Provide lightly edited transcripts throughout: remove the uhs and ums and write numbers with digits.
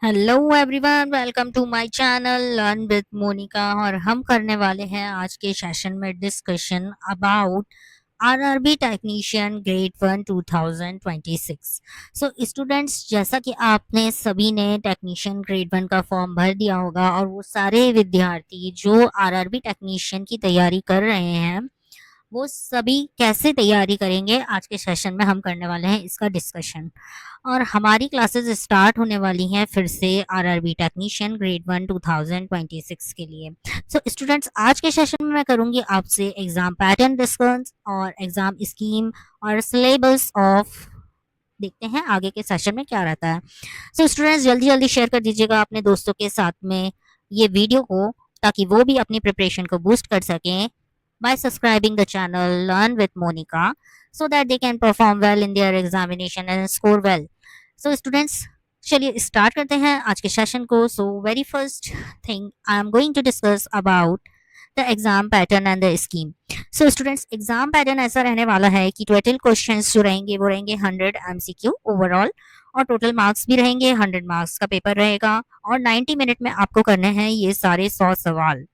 Hello everyone, welcome to my channel learn with Monika. और हम करने वाले हैं आज के सेशन में discussion about RRB technician grade 1 2026। So students, जैसा कि आपने सभी ने टेक्नीशियन ग्रेड 1 का फॉर्म भर दिया होगा और वो सारे विद्यार्थी जो आरआरबी टेक्नीशियन की तैयारी कर रहे हैं वो सभी कैसे तैयारी करेंगे, आज के सेशन में हम करने वाले हैं इसका डिस्कशन। और हमारी क्लासेस स्टार्ट होने वाली हैं फिर से आरआरबी टेक्नीशियन ग्रेड 1 2026 के लिए। सो स्टूडेंट्स, आज के सेशन में मैं करूंगी आपसे एग्जाम पैटर्न डिस्कस और एग्जाम स्कीम और सिलेबस ऑफ। देखते हैं आगे के सेशन में क्या रहता है। सो स्टूडेंट्स, जल्दी जल्दी शेयर कर दीजिएगा अपने दोस्तों के साथ में ये वीडियो को, ताकि वो भी अपनी प्रिपरेशन को बूस्ट कर सकें by subscribing the channel Learn with Monica, so that they can perform well in their examination and score well. So students, चलिए स्टार्ट करते हैं आज के सेशन को। So very first thing I am going to discuss about the exam pattern and the scheme. So students, exam pattern ऐसा रहने वाला है कि टोटल क्वेश्चंस जो रहेंगे वो रहेंगे 100 एमसीक्यू ओवरऑल, और टोटल मार्क्स भी रहेंगे 100 मार्क्स का पेपर रहेगा, और 90 मिनट में आपको करने हैं ये सारे 100 सवाल।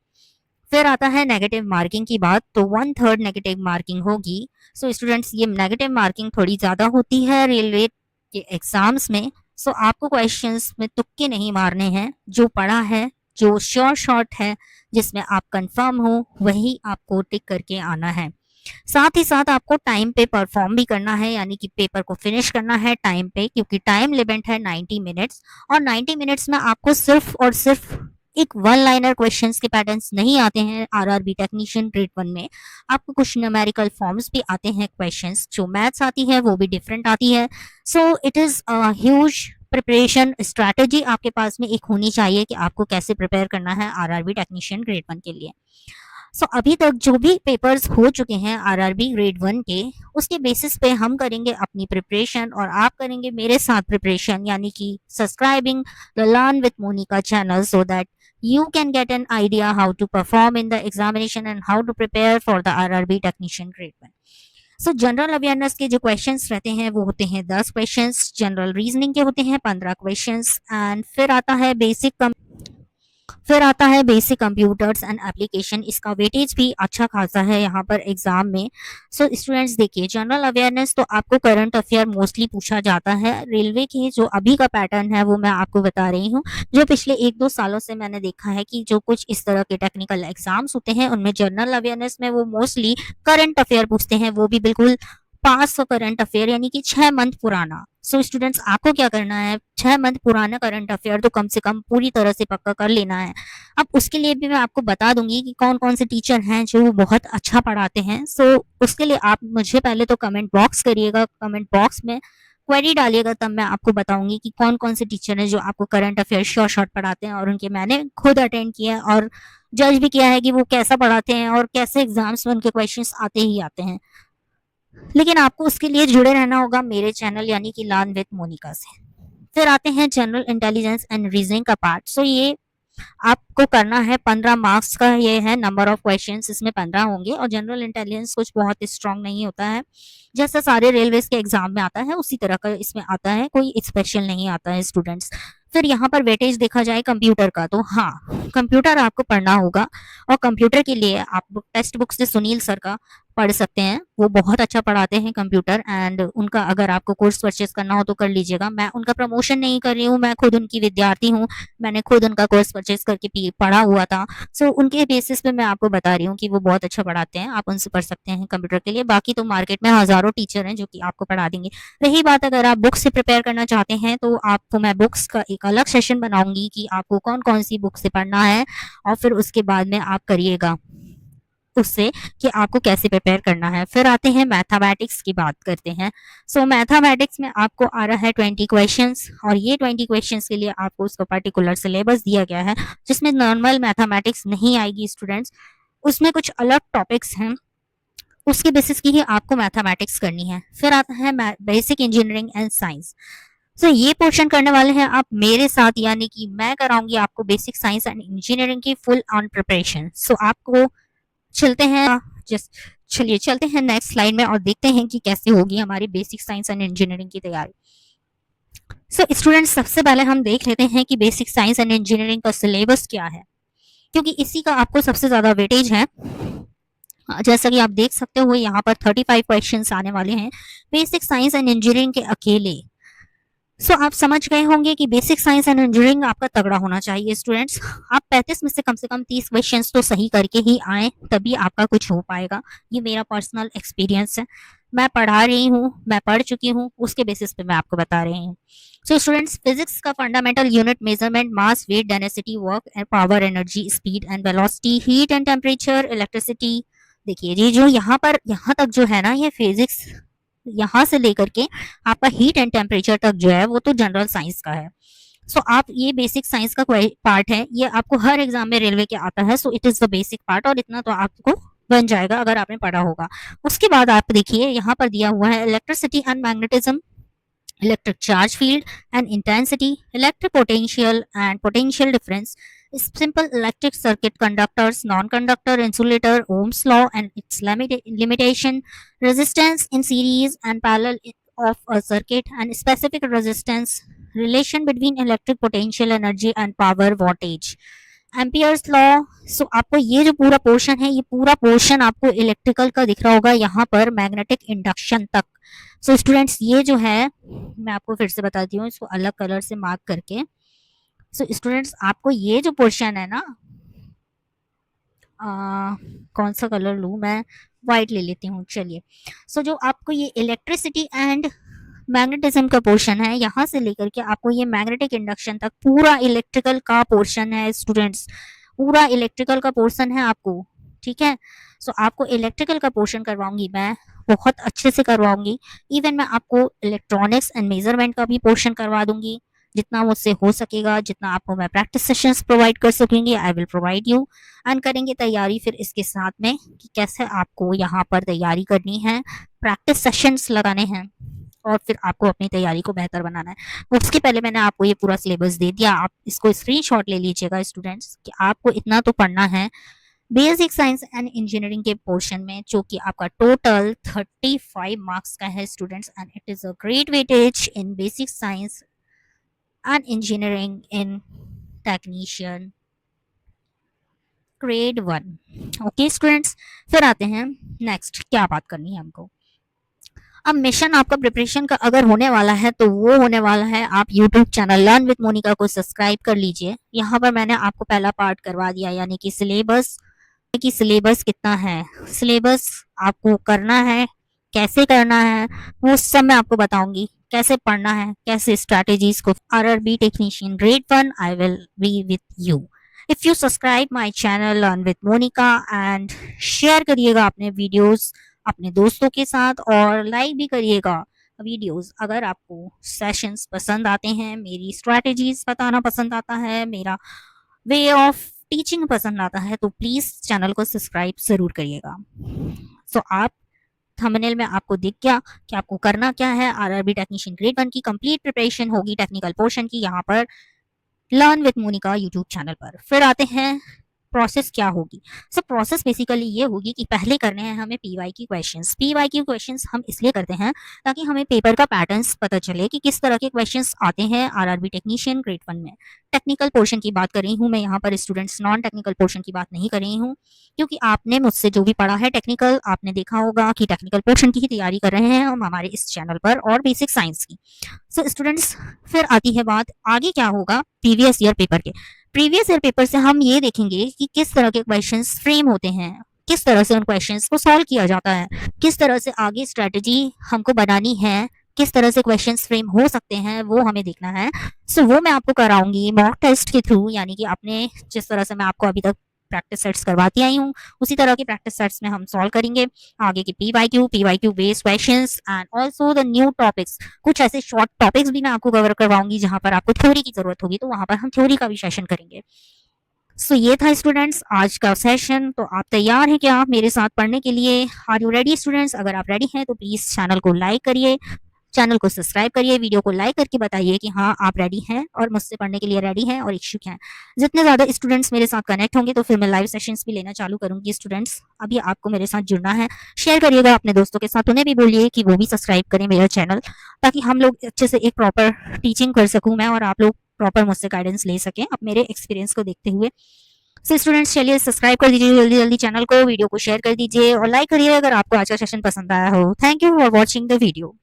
फिर आता है नेगेटिव मार्किंग की बात, तो 1/3 नेगेटिव मार्किंग होगी। सो स्टूडेंट्स, ये नेगेटिव मार्किंग थोड़ी ज़्यादा होती है रेलवे के एग्जाम्स में। सो आपको क्वेश्चंस में तुक्के नहीं मारने हैं, जो पढ़ा है, जो श्योर शॉट है, जिसमें आप कंफर्म हो, वही आपको टिक करके आना है। साथ ही साथ आपको टाइम पे परफॉर्म भी करना है, यानी कि पेपर को फिनिश करना है टाइम पे, क्योंकि टाइम लिमिट है 90 मिनट्स। और 90 मिनट्स में आपको सिर्फ और सिर्फ एक वन लाइनर क्वेश्चंस के पैटर्न्स नहीं आते हैं आरआरबी टेक्नीशियन ग्रेड 1 में। आपको कुछ न्यूमेरिकल फॉर्म्स भी आते हैं क्वेश्चंस, जो मैथ्स आती है वो भी डिफरेंट आती है। So it is a huge preparation strategy आपके पास में एक होनी चाहिए कि आपको कैसे प्रिपेयर करना है आरआरबी टेक्नीशियन ग्रेड 1 के लिए। सो अभी तक जो भी पेपर्स हो चुके हैं आरआरबी ग्रेड 1 के, उसके बेसिस पे हम करेंगे अपनी प्रिपरेशन, और आप करेंगे मेरे साथ प्रिपरेशन, यानी कि subscribing the learn with Monika channel, so that you can get an idea how to perform in the examination and how to prepare for the RRB technician grade 1. So general awareness के जो questions रहते हैं वो होते हैं 10 questions, general reasoning के होते हैं 15 क्वेश्चंस, एंड फिर आता है बेसिक कंप्यूटर्स एंड एप्लीकेशन। इसका वेटेज भी अच्छा खासा है यहाँ पर एग्जाम में। सो स्टूडेंट्स, देखिए, जनरल अवेयरनेस तो आपको करंट अफेयर मोस्टली पूछा जाता है। रेलवे के जो अभी का पैटर्न है वो मैं आपको बता रही हूँ। जो पिछले 1-2 सालों से मैंने देखा है कि जो कुछ इस तरह के टेक्निकल एग्जाम्स होते हैं उनमें जनरल अवेयरनेस में वो मोस्टली करंट अफेयर पूछते हैं, वो भी बिल्कुल पास करंट अफेयर, यानी कि 6 मंथ पुराना। सो स्टूडेंट्स, आपको क्या करना है, 6 मंथ पुराना करंट अफेयर तो कम से कम पूरी तरह से पक्का कर लेना है। अब उसके लिए भी मैं आपको बता दूंगी कि कौन कौन से टीचर हैं जो बहुत अच्छा पढ़ाते हैं। सो उसके लिए आप मुझे पहले तो कमेंट बॉक्स करिएगा, कमेंट बॉक्स में क्वेरी डालिएगा, तब मैं आपको बताऊंगी कि कौन कौन से टीचर हैं जो आपको करंट अफेयर श्योर शॉर्ट पढ़ाते हैं, और उनके मैंने खुद अटेंड किया है और जज भी किया है कि वो कैसा पढ़ाते हैं और कैसे एग्जाम्स में उनके क्वेश्चंस आते ही आते हैं। लेकिन आपको उसके लिए जुड़े रहना होगा मेरे चैनल यानी कि लर्न विद मोनिका से। फिर आते हैं जनरल इंटेलिजेंस एंड रीजनिंग का पार्ट। सो ये आपको करना है 15 मार्क्स का, ये है नंबर ऑफ क्वेश्चंस, इसमें 15 होंगे। और जनरल इंटेलिजेंस कुछ बहुत स्ट्रांग नहीं होता है, जैसा सारे रेलवेज के एग्जाम में आता है उसी तरह का इसमें आता है, कोई स्पेशल नहीं आता है स्टूडेंट्स। फिर यहाँ पर वेटेज देखा जाए कंप्यूटर का, तो हाँ, कंप्यूटर आपको पढ़ना होगा। और कंप्यूटर के लिए आप टेक्स्ट बुक से सुनील सर का पढ़ सकते हैं, वो बहुत अच्छा पढ़ाते हैं कंप्यूटर। एंड उनका अगर आपको कोर्स परचेज करना हो तो कर लीजिएगा। मैं उनका प्रमोशन नहीं कर रही हूँ, मैं खुद उनकी विद्यार्थी हूँ, मैंने खुद उनका कोर्स परचेज करके पढ़ा हुआ था। सो उनके बेसिस पे मैं आपको बता रही हूँ कि वो बहुत अच्छा पढ़ाते हैं, आप उनसे पढ़ सकते हैं कंप्यूटर के लिए। बाकी तो मार्केट में हजारों टीचर हैं जो कि आपको पढ़ा देंगे। रही बात अगर आप बुक से प्रिपेयर करना चाहते हैं, तो आपको मैं बुक्स का एक अलग सेशन बनाऊंगी कि आपको कौन कौन सी बुक से पढ़ना है, और फिर उसके बाद में आप करिएगा उससे कि आपको कैसे प्रिपेयर करना है। फिर आते हैं मैथमेटिक्स की बात करते हैं। सो मैथमेटिक्स में आपको आ रहा है 20 क्वेश्चंस, और ये 20 क्वेश्चंस के लिए आपको उसका पर्टिकुलर सिलेबस दिया गया है, जिसमें नॉर्मल मैथमेटिक्स नहीं आएगी स्टूडेंट्स, उसमें कुछ अलग टॉपिक्स हैं, उसके बेसिस की ही आपको मैथमेटिक्स करनी है। फिर आता है बेसिक इंजीनियरिंग एंड साइंस। सो ये पोर्शन करने वाले हैं आप मेरे साथ, यानी कि मैं कराऊंगी आपको बेसिक साइंस एंड इंजीनियरिंग की फुल ऑन प्रिपरेशन। सो आपको चलते हैं जस्ट चलिए चलते हैं नेक्स्ट स्लाइड में और देखते हैं कि कैसे होगी हमारी बेसिक साइंस एंड इंजीनियरिंग की तैयारी। सो स्टूडेंट्स, सबसे पहले हम देख लेते हैं कि बेसिक साइंस एंड इंजीनियरिंग का सिलेबस क्या है, क्योंकि इसी का आपको सबसे ज़्यादा वेटेज है। जैसा कि आप देख सकते हो यहाँ पर 35 क्वेश्चंस आने वाले हैं बेसिक साइंस एंड इंजीनियरिंग के अकेले। सो आप समझ गए होंगे कि बेसिक साइंस एंड इंजीनियरिंग आपका तगड़ा होना चाहिए स्टूडेंट्स। आप 35 में से कम 30 क्वेश्चंस तो सही करके ही आए, तभी आपका कुछ हो पाएगा। ये मेरा पर्सनल एक्सपीरियंस है, मैं पढ़ा रही हूँ, मैं पढ़ चुकी हूँ, उसके बेसिस पे मैं आपको बता रही हूँ। सो स्टूडेंट्स, फिजिक्स का fundamental unit measurement, mass, weight, density, work and power, energy, speed and velocity, heat and temperature, electricity. देखिए ये जो यहाँ पर यहाँ तक जो है ना, ये फिजिक्स यहाँ से लेकर के आपका हीट एंड टेम्परेचर तक जो है वो तो जनरल साइंस का है। सो आप ये बेसिक साइंस का पार्ट है, ये आपको हर एग्जाम में रेलवे के आता है। So it is the basic part, और इतना तो आपको बन जाएगा अगर आपने पढ़ा होगा। उसके बाद आप देखिए यहाँ पर दिया हुआ है electricity and magnetism, electric charge field and intensity, electric potential and potential difference, simple electric circuit, conductors, non-conductor, insulator, Ohm's law and its limitation, resistance in series and parallel of a circuit, and specific resistance, relation between electric potential energy and power wattage, ampere's law. So आपको ये जो पूरा portion है, ये पूरा portion आपको electrical का दिख रहा होगा यहाँ पर मैग्नेटिक इंडक्शन तक। सो स्टूडेंट्स, ये जो है मैं आपको फिर से बताती हूँ इसको अलग कलर से मार्क करके। सो स्टूडेंट्स, आपको ये जो पोर्शन है ना, कौन सा कलर लूँ मैं, वाइट ले लेती हूँ चलिए। सो जो आपको ये इलेक्ट्रिसिटी एंड मैग्नेटिज्म का पोर्शन है, यहाँ से लेकर के आपको ये मैग्नेटिक इंडक्शन तक पूरा इलेक्ट्रिकल का पोर्शन है स्टूडेंट्स, पूरा इलेक्ट्रिकल का पोर्शन है आपको। ठीक है, सो आपको इलेक्ट्रिकल का पोर्शन करवाऊंगी मैं, बहुत अच्छे से करवाऊंगी। इवन मैं आपको इलेक्ट्रॉनिक्स एंड मेजरमेंट का भी पोर्शन करवा दूंगी, जितना मुझसे हो सकेगा, जितना आपको मैं प्रैक्टिस सेशंस प्रोवाइड कर सकेंगे, I will provide you. And करेंगे तैयारी फिर इसके साथ में कि कैसे आपको यहाँ पर तैयारी करनी है, प्रैक्टिस सेशंस लगाने हैं, और फिर आपको अपनी तैयारी को बेहतर बनाना है। उसके पहले मैंने आपको ये पूरा सिलेबस दे दिया, आप इसको स्क्रीनशॉट ले लीजिएगा स्टूडेंट्स, कि आपको इतना तो पढ़ना है बेसिक साइंस एंड इंजीनियरिंग के पोर्शन में, जो कि आपका टोटल 35 मार्क्स का है students, and it is a great weightage in basic science and engineering in technician grade 1। Okay students, फिर आते हैं नेक्स्ट, क्या बात करनी है हमको। अब मिशन आपका प्रिपरेशन का अगर होने वाला है तो वो होने वाला है, आप YouTube channel learn with Monika को सब्सक्राइब कर लीजिए। यहाँ पर मैंने आपको पहला पार्ट करवा दिया, यानी कि सिलेबस कितना है, सिलेबस आपको करना है, कैसे करना है वो सब मैं आपको बताऊंगी, कैसे पढ़ना है, कैसे स्ट्रैटेजीज को। RRB technician grade 1, I will be with you if you subscribe my channel learn with Monika, and share करिएगा अपने वीडियोस अपने दोस्तों के साथ, और लाइक भी करिएगा वीडियोस। अगर आपको सेशंस पसंद आते हैं, मेरी स्ट्रैटेजीज बताना पसंद आता है, मेरा वे ऑफ टीचिंग पसंद आता है, तो प्लीज चैनल को सब्सक्राइब जरूर करिएगा। सो आप थंबनेल में आपको दिख गया कि आपको करना क्या है। आरआरबी टेक्नीशियन ग्रेड 1 की कंप्लीट प्रिपरेशन होगी टेक्निकल पोर्शन की, यहाँ पर learn with Monika YouTube channel पर। फिर आते हैं प्रोसेस क्या होगी। सो प्रोसेस बेसिकली ये होगी कि पहले करने हैं हमें पीवाई की क्वेश्चंस। पीवाई की क्वेश्चंस हम इसलिए करते हैं ताकि हमें पेपर का पैटर्न्स पता चले कि किस तरह के क्वेश्चंस आते हैं आरआरबी टेक्नीशियन ग्रेड 1 में। टेक्निकल पोर्शन की बात कर रही हूँ मैं यहाँ पर स्टूडेंट्स, नॉन टेक्निकल पोर्शन की बात नहीं कर रही हूँ, क्योंकि आपने मुझसे जो भी पढ़ा है टेक्निकल, आपने देखा होगा कि टेक्निकल पोर्शन की ही तैयारी कर रहे हैं हम हमारे इस चैनल पर, और बेसिक साइंस की। सो स्टूडेंट्स, फिर आती है बात आगे क्या होगा प्रीवियस ईयर पेपर के। प्रीवियस ईयर पेपर से हम ये देखेंगे कि किस तरह के क्वेश्चंस फ्रेम होते हैं, किस तरह से उन क्वेश्चंस को सॉल्व किया जाता है, किस तरह से आगे स्ट्रेटजी हमको बनानी है, किस तरह से क्वेश्चंस फ्रेम हो सकते हैं, वो हमें देखना है। सो वो मैं आपको कराऊंगी मॉक टेस्ट के थ्रू, यानी कि आपने जिस तरह से मैं आपको अभी तक प्रैक्टिस सेट्स करवाती आई हूँ, उसी तरह की प्रैक्टिस सेट्स में हम सॉल्व करेंगे आगे की PYQ based questions, and also the new topics. कुछ ऐसे शॉर्ट टॉपिक्स भी मैं आपको कवर करवाऊंगी जहां पर आपको थ्योरी की जरूरत होगी, तो वहां पर हम थ्योरी का भी सेशन करेंगे। सो ये था स्टूडेंट्स आज का सेशन। तो आप तैयार हैं क्या मेरे साथ पढ़ने के लिए? Are you ready students? अगर आप रेडी हैं तो प्लीज चैनल को लाइक करिए, चैनल को सब्सक्राइब करिए, वीडियो को लाइक करके बताइए कि हाँ आप रेडी हैं और मुझसे पढ़ने के लिए रेडी हैं और इच्छुक हैं। जितने ज़्यादा स्टूडेंट्स मेरे साथ कनेक्ट होंगे तो फिर मैं लाइव सेशंस भी लेना चालू करूंगी। स्टूडेंट्स अभी आपको मेरे साथ जुड़ना है, शेयर करिएगा अपने दोस्तों के साथ, उन्हें भी बोलिए कि वो भी सब्सक्राइब करें मेरा चैनल, ताकि हम लोग अच्छे से एक प्रॉपर टीचिंग कर सकूँ मैं और आप लोग प्रॉपर मुझसे गाइडेंस ले सकें अब मेरे एक्सपीरियंस को देखते हुए। सो स्टूडेंट्स चलिए सब्सक्राइब कर दीजिए जल्दी जल्दी चैनल को, वीडियो को शेयर कर दीजिए और लाइक करिए अगर आपको आज का सेशन पसंद आया हो। Thank you for watching the video.